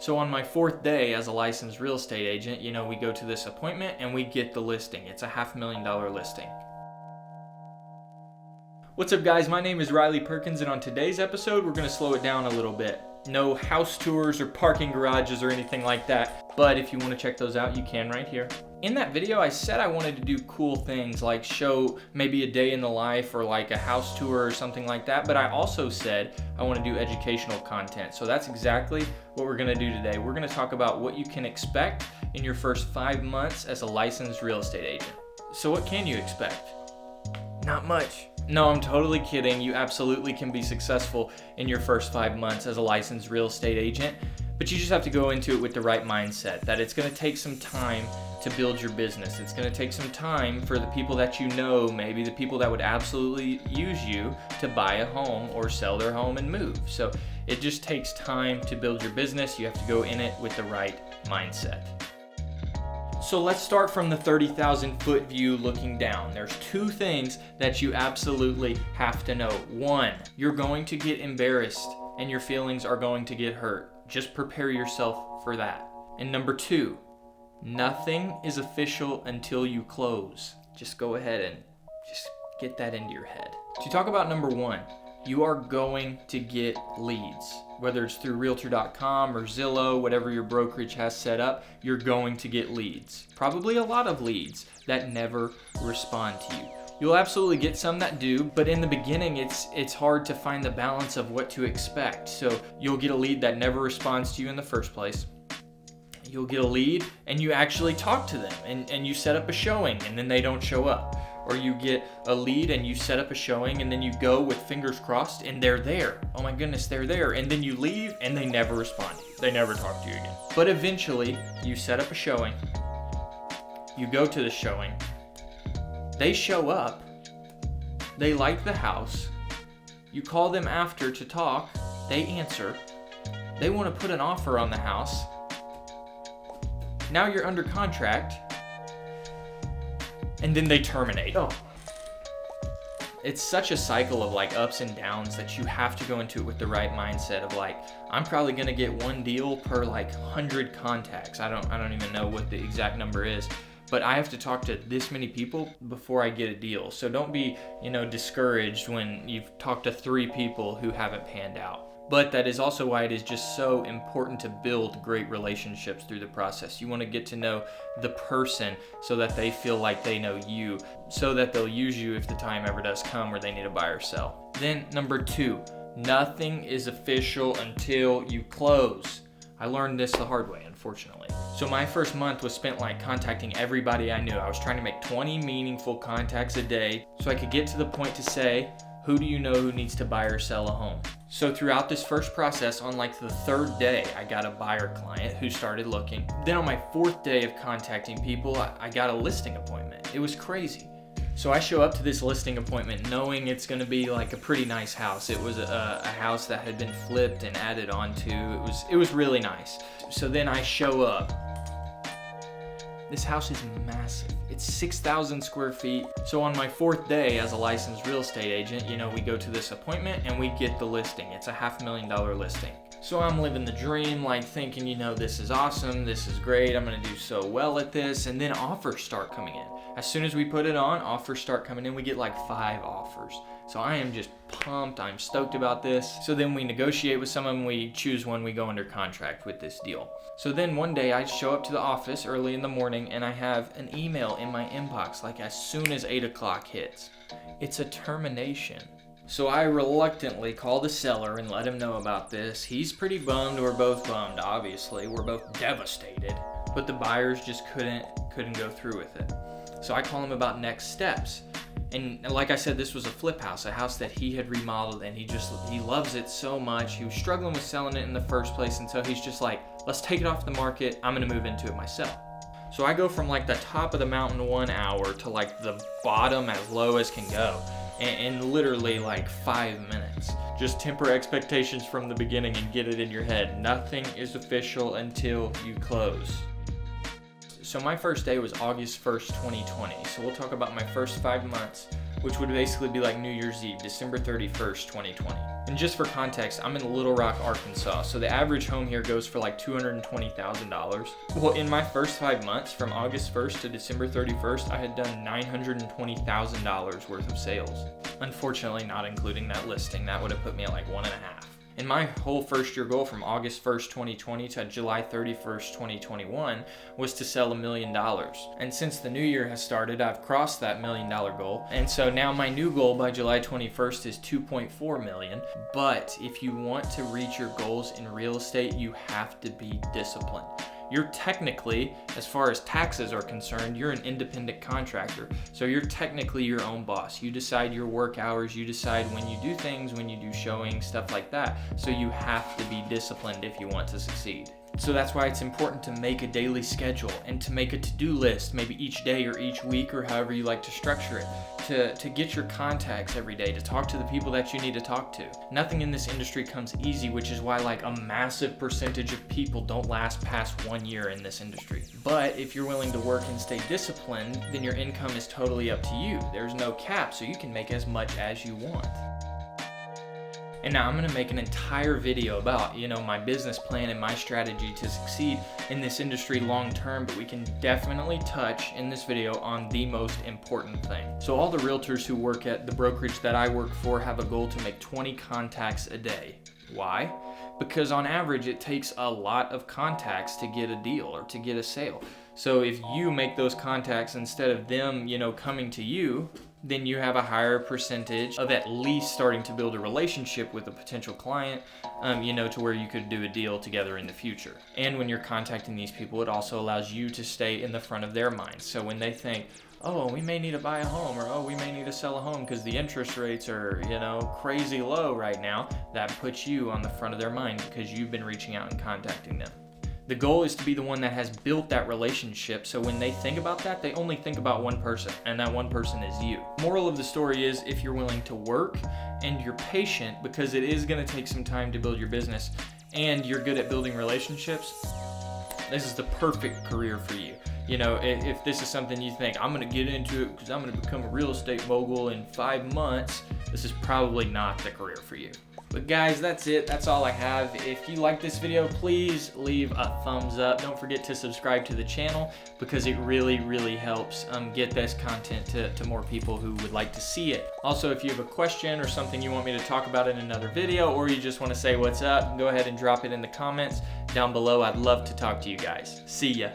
So on my 4th day as a licensed real estate agent, we go to this appointment and we get the listing. It's a $500,000 listing. What's up guys, my name is Riley Perkins, and on today's episode we're going to slow it down a little bit. No house tours or parking garages or anything like that, but if you want to check those out, you can right here. In that video, I said I wanted to do cool things like show maybe a day in the life or like a house tour or something like that, but I also said I want to do educational content. So that's exactly what we're going to do today. We're going to talk about what you can expect in your first 5 months as a licensed real estate agent. So what can you expect? Not much. No, I'm totally kidding. You absolutely can be successful in your first 5 months as a licensed real estate agent, but you just have to go into it with the right mindset that it's going to take some time to build your business. It's going to take some time for the people that you know, maybe the people that would absolutely use you, to buy a home or sell their home and move. So it just takes time to build your business. You have to go in it with the right mindset. So let's start from the 30,000 foot view looking down. There's 2 things that you absolutely have to know. 1, you're going to get embarrassed and your feelings are going to get hurt. Just prepare yourself for that. And number 2, nothing is official until you close. Just go ahead and just get that into your head. To talk about number 1, you are going to get leads. Whether it's through Realtor.com or Zillow, whatever your brokerage has set up, you're going to get leads. Probably a lot of leads that never respond to you. You'll absolutely get some that do, but in the beginning, it's hard to find the balance of what to expect. So you'll get a lead that never responds to you in the first place. You'll get a lead and you actually talk to them and you set up a showing and then they don't show up. Or you get a lead and you set up a showing and then you go with fingers crossed and they're there. Oh my goodness, they're there. And then you leave and they never respond to you. They never talk to you again. But eventually you set up a showing. You go to the showing. They show up. They like the house. You call them after to talk. They answer. They want to put an offer on the house. Now you're under contract. And then they terminate. Oh. It's such a cycle of like ups and downs that you have to go into it with the right mindset of like, I'm probably gonna get 1 deal per like 100 contacts. I don't even know what the exact number is, but I have to talk to this many people before I get a deal. So don't be, discouraged when you've talked to 3 people who haven't panned out. But that is also why it is just so important to build great relationships through the process. You want to get to know the person so that they feel like they know you, so that they'll use you if the time ever does come where they need to buy or sell. Then number 2, nothing is official until you close. I learned this the hard way, unfortunately. So my first month was spent like contacting everybody I knew. I was trying to make 20 meaningful contacts a day so I could get to the point to say, who do you know who needs to buy or sell a home? So throughout this first process, on like the 3rd day, I got a buyer client who started looking. Then on my 4th day of contacting people, I got a listing appointment. It was crazy. So I show up to this listing appointment knowing it's gonna be like a pretty nice house. It was a house that had been flipped and added onto. It was really nice. So then I show up. This house is massive. It's 6,000 square feet. So on my 4th day as a licensed real estate agent, we go to this appointment and we get the listing. It's a $500,000 listing. So I'm living the dream, like thinking, this is awesome, this is great, I'm gonna do so well at this. And then offers start coming in. As soon as we put it on, offers start coming in. We get like 5 offers. So I am just pumped, I'm stoked about this. So then we negotiate with someone, we choose one, we go under contract with this deal. So then one day I show up to the office early in the morning and I have an email in my inbox like as soon as 8 o'clock hits. It's a termination. So I reluctantly call the seller and let him know about this. He's pretty bummed, we're both bummed, obviously. We're both devastated, but the buyers just couldn't go through with it. So I call him about next steps. And like I said, this was a flip house, a house that he had remodeled, and he loves it so much. He was struggling with selling it in the first place, and so he's just like, let's take it off the market. I'm gonna move into it myself. So I go from like the top of the mountain 1 hour to like the bottom as low as can go in literally like 5 minutes. Just temper expectations from the beginning and get it in your head. Nothing is official until you close. So my first day was August 1st, 2020. So we'll talk about my first 5 months which would basically be like New Year's Eve, December 31st, 2020. And just for context, I'm in Little Rock, Arkansas, so the average home here goes for like $220,000. Well, in my first 5 months, from August 1st to December 31st, I had done $920,000 worth of sales. Unfortunately, not including that listing. That would have put me at like 1.5. And my whole first year goal from August 1st, 2020 to July 31st, 2021 was to sell $1 million. And since the new year has started, I've crossed that $1 million goal. And so now my new goal by July 21st is 2.4 million. But if you want to reach your goals in real estate, you have to be disciplined. You're technically, as far as taxes are concerned, you're an independent contractor. So you're technically your own boss. You decide your work hours, you decide when you do things, when you do showing, stuff like that. So you have to be disciplined if you want to succeed. So that's why it's important to make a daily schedule and to make a to-do list, maybe each day or each week or however you like to structure it, to get your contacts every day, to talk to the people that you need to talk to. Nothing in this industry comes easy, which is why like a massive percentage of people don't last past 1 year in this industry. But if you're willing to work and stay disciplined, then your income is totally up to you. There's no cap, so you can make as much as you want. And now I'm gonna make an entire video about, my business plan and my strategy to succeed in this industry long term, but we can definitely touch in this video on the most important thing. So all the realtors who work at the brokerage that I work for have a goal to make 20 contacts a day. Why? Because on average, it takes a lot of contacts to get a deal or to get a sale. So if you make those contacts instead of them, coming to you, then you have a higher percentage of at least starting to build a relationship with a potential client, to where you could do a deal together in the future. And when you're contacting these people, it also allows you to stay in the front of their minds. So when they think, oh, we may need to buy a home, or oh, we may need to sell a home because the interest rates are, crazy low right now, that puts you on the front of their mind because you've been reaching out and contacting them. The goal is to be the one that has built that relationship, so when they think about that, they only think about one person, and that one person is you. Moral of the story is, if you're willing to work and you're patient, because it is going to take some time to build your business, and you're good at building relationships, this is the perfect career for you. If this is something you think, I'm going to get into it because I'm going to become a real estate mogul in 5 months, this is probably not the career for you. But guys, that's it. That's all I have. If you like this video, please leave a thumbs up. Don't forget to subscribe to the channel because it really, really helps get this content to more people who would like to see it. Also, if you have a question or something you want me to talk about in another video, or you just want to say what's up, go ahead and drop it in the comments down below. I'd love to talk to you guys. See ya.